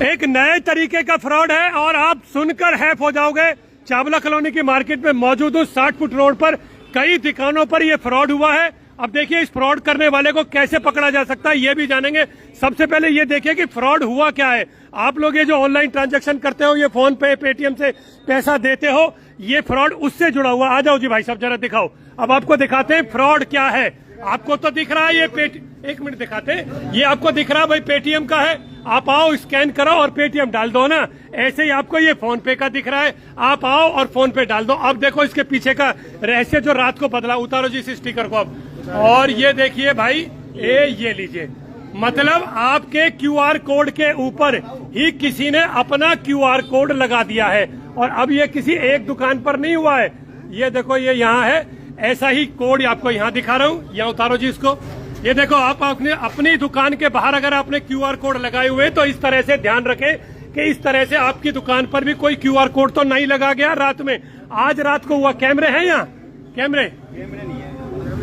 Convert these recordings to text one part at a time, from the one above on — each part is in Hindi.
एक नए तरीके का फ्रॉड है और आप सुनकर हैफ हो जाओगे। चावला कॉलोनी की मार्केट में मौजूद हूँ, 60 फुट रोड पर कई दुकानों पर यह फ्रॉड हुआ है। अब देखिए इस फ्रॉड करने वाले को कैसे पकड़ा जा सकता है ये भी जानेंगे। सबसे पहले ये देखिए कि फ्रॉड हुआ क्या है। आप लोग ये जो ऑनलाइन ट्रांजैक्शन करते हो, ये फोन पे पेटीएम से पैसा देते हो, ये फ्रॉड उससे जुड़ा हुआ। आ जाओ जी भाई साहब जरा दिखाओ। अब आपको दिखाते हैं फ्रॉड क्या है। आपको तो दिख रहा है ये एक मिनट दिखाते हैं। ये आपको दिख रहा है भाई पेटीएम का है। आप आओ स्कैन करो और पेटीएम डाल दो ना। ऐसे ही आपको ये फोन पे का दिख रहा है, आप आओ और फोन पे डाल दो। अब देखो इसके पीछे का रहस्य जो रात को बदला। उतारो जी इस स्टिकर को अब। और ये देखिए भाई ये लीजिए, मतलब आपके क्यूआर कोड के ऊपर ही किसी ने अपना क्यूआर कोड लगा दिया है। और अब ये किसी एक दुकान पर नहीं हुआ है। ये देखो ये यहाँ है, ऐसा ही कोड आपको यहाँ दिखा रहा हूँ। यहाँ उतारो जी इसको। ये देखो आप अपनी दुकान के बाहर अगर आपने क्यूआर कोड लगाए हुए तो इस तरह से ध्यान रखें कि इस तरह से आपकी दुकान पर भी कोई क्यूआर कोड तो नहीं लगा गया रात में। आज रात को हुआ। कैमरे हैं यहाँ?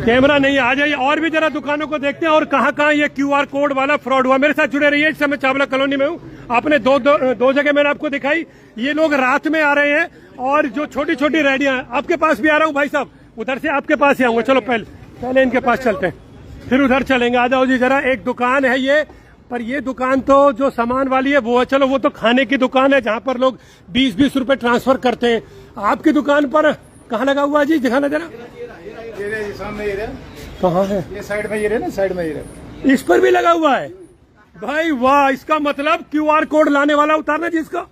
कैमरा नहीं है। आ जाइए और भी जरा दुकानों को देखते हैं और कहाँ ये क्यूआर कोड वाला फ्रॉड हुआ। मेरे साथ जुड़े रहिए। इस समय चावला कॉलोनी में हूँ। आपने दो जगह मैंने आपको दिखाई। ये लोग रात में आ रहे हैं और जो छोटी छोटी रेडियां, आपके पास भी आ रहा हूँ भाई साहब। उधर से आपके पास ही आऊंगा। चलो पहले इनके पास चलते हैं, फिर उधर चलेंगे। आ जाओ जी जरा। एक दुकान है ये, पर ये दुकान तो जो सामान वाली है वो है। चलो वो तो खाने की दुकान है जहाँ पर लोग 20-20 रुपए ट्रांसफर करते हैं। आपकी दुकान पर कहाँ लगा हुआ है जी? दिखाना जरा। कहाँ है? ये साइड में ये रहे ना, साइड में ये रहे। इस पर भी लगा हुआ है भाई। वाह, इसका मतलब क्यूआर कोड लाने वाला उतारना जिसका।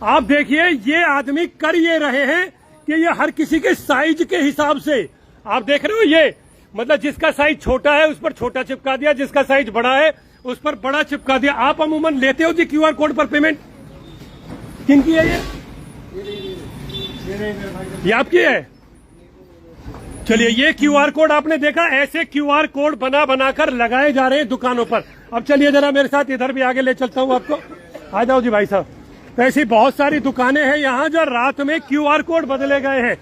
आप देखिए ये आदमी कर ये रहे हैं कि ये हर किसी के साइज के हिसाब से, आप देख रहे हो, ये मतलब जिसका साइज छोटा है उस पर छोटा चिपका दिया, जिसका साइज बड़ा है उस पर बड़ा चिपका दिया। आप अमूमन लेते हो जी क्यूआर कोड पर पेमेंट? किनकी है ये आपकी है? चलिए ये क्यूआर कोड आपने देखा, ऐसे क्यूआर कोड बनाकर लगाए जा रहे हैं दुकानों पर। अब चलिए जरा मेरे साथ इधर भी आगे ले चलता हूँ आपको। आ जाओ जी भाई साहब। तो ऐसी बहुत सारी दुकानें हैं यहाँ जो रात में क्यूआर कोड बदले गए हैं।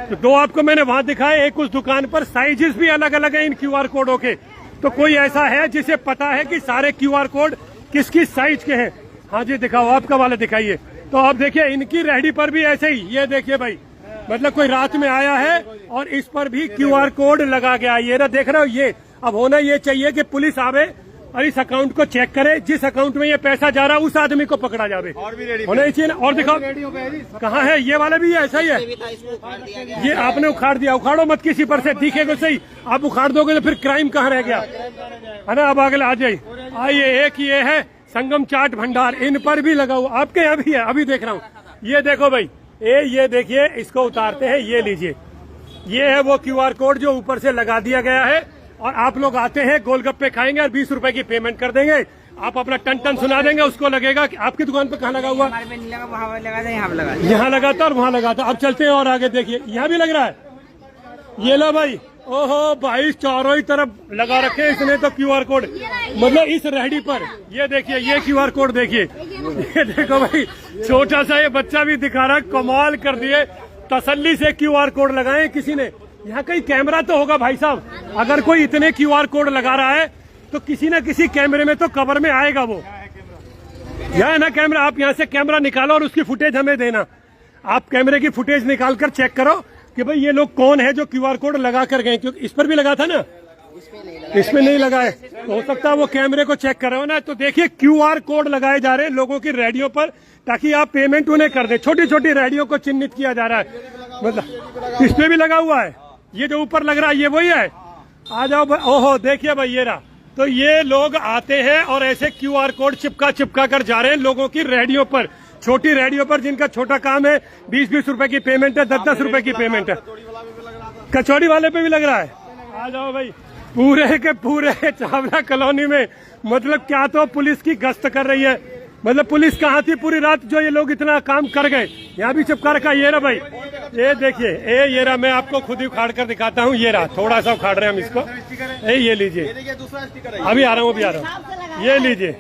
तो दो आपको मैंने वहां दिखाए। एक उस दुकान पर साइजेस भी अलग अलग हैं इन क्यूआर कोडों के। तो कोई ऐसा है जिसे पता है कि सारे क्यूआर कोड किस किस साइज के हैं? हाँ जी दिखाओ, आपका वाला दिखाइए। तो आप देखिए इनकी रेहड़ी पर भी ऐसे ही, ये देखिए भाई, मतलब कोई रात में आया है और इस पर भी क्यूआर कोड लगा गया। ये ना देख रहे हो ये। अब होना ये चाहिए कि पुलिस आवे और इस अकाउंट को चेक करे, जिस अकाउंट में ये पैसा जा रहा है उस आदमी को पकड़ा जावे। और भी रेडी होना चाहिए ना। और दिखाओ कहाँ है ये वाला भी? ऐसा ही है। ये आपने उखाड़ दिया। उखाड़ो मत किसी पर से, दिखेगा सही। आप उखाड़ दोगे तो फिर क्राइम कहाँ रह गया है ना। अब आगे आ जाइए। आइए, एक ये है संगम चाट भंडार, इन पर भी लगा हुआ। आपके यहाँ भी है? अभी देख रहा हूँ। ये देखो भाई, ये देखिए, इसको उतारते हैं। ये लीजिए, ये है वो क्यूआर कोड जो ऊपर से लगा दिया गया है। और आप लोग आते हैं, गोलगप्पे खाएंगे और 20 रुपए की पेमेंट कर देंगे। आप अपना टन सुना देंगे, उसको लगेगा कि आपकी दुकान पर कहाँ लगा हुआ? यहाँ लगा था और वहाँ लगा था। अब चलते हैं और आगे देखिए, यहाँ भी लग रहा है। ये लो भाई। ओहो भाई, चारों ही तरफ लगा रखे इसने तो क्यूआर कोड, मतलब इस रेहड़ी पर। ये देखिए, ये क्यूआर कोड देखिए। ये देखो भाई, छोटा सा ये बच्चा भी दिखा रहा है। कमाल कर दिए। तसल्ली से क्यूआर कोड लगाए किसी ने। यहाँ कहीं कैमरा तो होगा भाई साहब। अगर कोई इतने क्यूआर कोड लगा रहा है तो किसी न किसी कैमरे में तो कवर में आएगा वो। यहाँ है ना कैमरा। आप यहाँ से कैमरा निकालो और उसकी फुटेज हमें देना। आप कैमरे की फुटेज निकाल कर चेक करो कि भाई ये लोग कौन है जो क्यूआर कोड लगा कर गए। क्योंकि इस पर भी लगा था ना, इसमें नहीं लगा है। तो हो सकता है वो कैमरे को चेक करो ना। तो देखिए क्यूआर कोड लगाए जा रहे हैं लोगों की रेडियो पर, ताकि आप पेमेंट उन्हें कर दे। छोटी छोटी रेडियो को चिन्हित किया जा रहा है। मतलब इस पे भी लगा हुआ है। ये जो ऊपर लग रहा है ये वही है। आ जाओ भाई। ओहो देखिए भाई, ये रहा। तो ये लोग आते हैं और ऐसे क्यूआर कोड चिपका कर जा रहे हैं लोगों की रेडियो पर। छोटी रेडियो पर जिनका छोटा काम है, 20-20 रुपए की पेमेंट है, 10-10 रुपए की पेमेंट है। कचौड़ी वाले पे भी लग रहा है। आ जाओ भाई। पूरे के पूरे चावला कॉलोनी में मतलब क्या तो पुलिस की गश्त कर रही है। मतलब पुलिस कहाँ थी पूरी रात जो ये लोग इतना काम कर गए। यहाँ भी चिपका रखा। ये रहा भाई, ये देखिए, ये रहा। मैं आपको खुद ही उखाड़ कर दिखाता हूँ। ये रहा, थोड़ा सा उखाड़ रहे हैं हम इसको। ये लीजिए, अभी आ रहा हूँ, अभी आ रहा हूँ। ये लीजिए,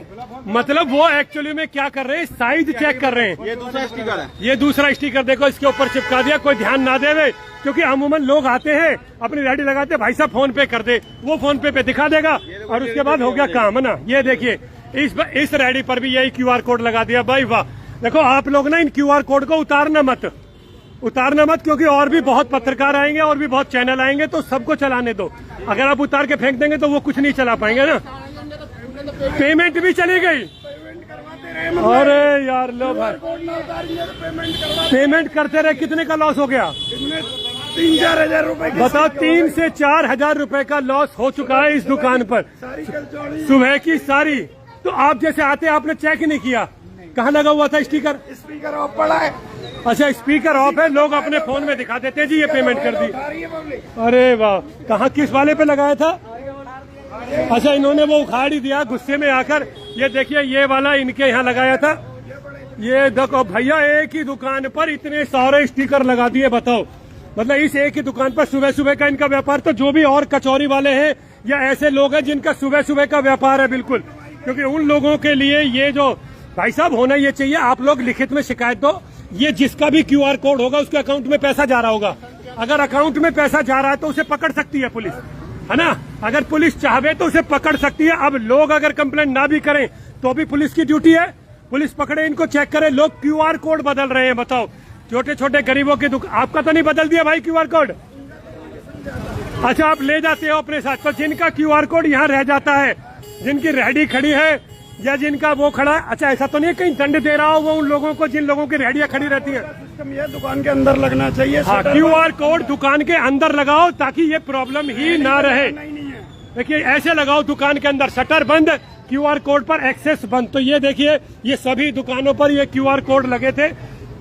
मतलब वो एक्चुअली में क्या कर रहे हैं, साइज चेक कर रहे हैं। ये दूसरा स्टिकर है। ये दूसरा स्टिकर देखो, इसके ऊपर चिपका दिया। कोई ध्यान ना देवे, क्योंकि अमूमन लोग आते हैं अपनी रेडी लगाते, भाई साहब फोन पे कर दे, वो फोन पे दिखा देगा और उसके बाद हो गया काम, है ना। ये देखिए, इस रेडी पर भी यही QR कोड लगा दिया भाई वाह। देखो आप लोग ना इन QR कोड को उतारना मत क्योंकि और भी बहुत पत्रकार आएंगे और भी बहुत चैनल आएंगे, तो सबको चलाने दो। अगर आप उतार के फेंक देंगे तो वो कुछ नहीं चला पाएंगे ना। पेमेंट भी चली गई। अरे यार लो भाई, पेमेंट करते रहे, कितने का लॉस हो गया? 3-4 हजार रुपए। बताओ, 3 से 4 हजार रुपए का लॉस हो चुका है इस दुकान पर सुबह की सारी। तो आप जैसे आते आपने चेक नहीं किया, कहाँ लगा हुआ था स्टिकर? स्पीकर ऑफ पड़ा है। अच्छा, स्पीकर ऑफ है, लोग अपने फोन में दिखा देते जी ये पेमेंट कर दी। अरे वाह, कहाँ किस वाले पे लगाया था? अच्छा, इन्होंने वो उखाड़ ही दिया गुस्से में आकर। ये देखिए, ये वाला इनके यहाँ लगाया था। ये देखो भैया, एक ही दुकान पर इतने सारे स्टिकर लगा दिए। बताओ, मतलब इस एक ही दुकान पर सुबह सुबह का इनका व्यापार। तो जो भी और कचौरी वाले हैं या ऐसे लोग हैं जिनका सुबह सुबह का व्यापार है, बिल्कुल, क्योंकि उन लोगों के लिए ये जो भाई साहब होना ये चाहिए, आप लोग लिखित में शिकायत दो। ये जिसका भी QR कोड होगा उसके अकाउंट में पैसा जा रहा होगा। अगर अकाउंट में पैसा जा रहा है तो उसे पकड़ सकती है पुलिस, है ना। अगर पुलिस चाहे तो उसे पकड़ सकती है। अब लोग अगर कंप्लेंट ना भी करें तो भी पुलिस की ड्यूटी है, पुलिस पकड़े, इनको चेक करे। लोग QR कोड बदल रहे हैं। बताओ, छोटे छोटे गरीबों के दुकान, आपका तो नहीं बदल दिया भाई QR कोड? अच्छा, आप ले जाते हो अपने साथ। तो जिनका QR कोड यहाँ रह जाता है, जिनकी रेहड़ी खड़ी है या जिनका वो खड़ा है, अच्छा ऐसा तो नहीं कहीं दंड दे रहा हो वो उन लोगों को जिन लोगों की रेहड़ियां खड़ी रहती है? ये दुकान के अंदर लगना चाहिए। हाँ, QR कोड दुकान के अंदर लगाओ ताकि ये प्रॉब्लम ही ना रहे। देखिए, ऐसे लगाओ दुकान के अंदर, शटर बंद, QR कोड पर एक्सेस बंद। तो ये देखिए, ये सभी दुकानों पर ये QR कोड लगे थे।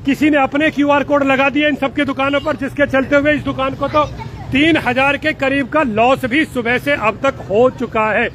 किसी ने अपने QR कोड लगा दिए इन सबकी दुकानों पर, जिसके चलते हुए इस दुकान को तो 3,000 के करीब का लॉस भी सुबह से अब तक हो चुका है।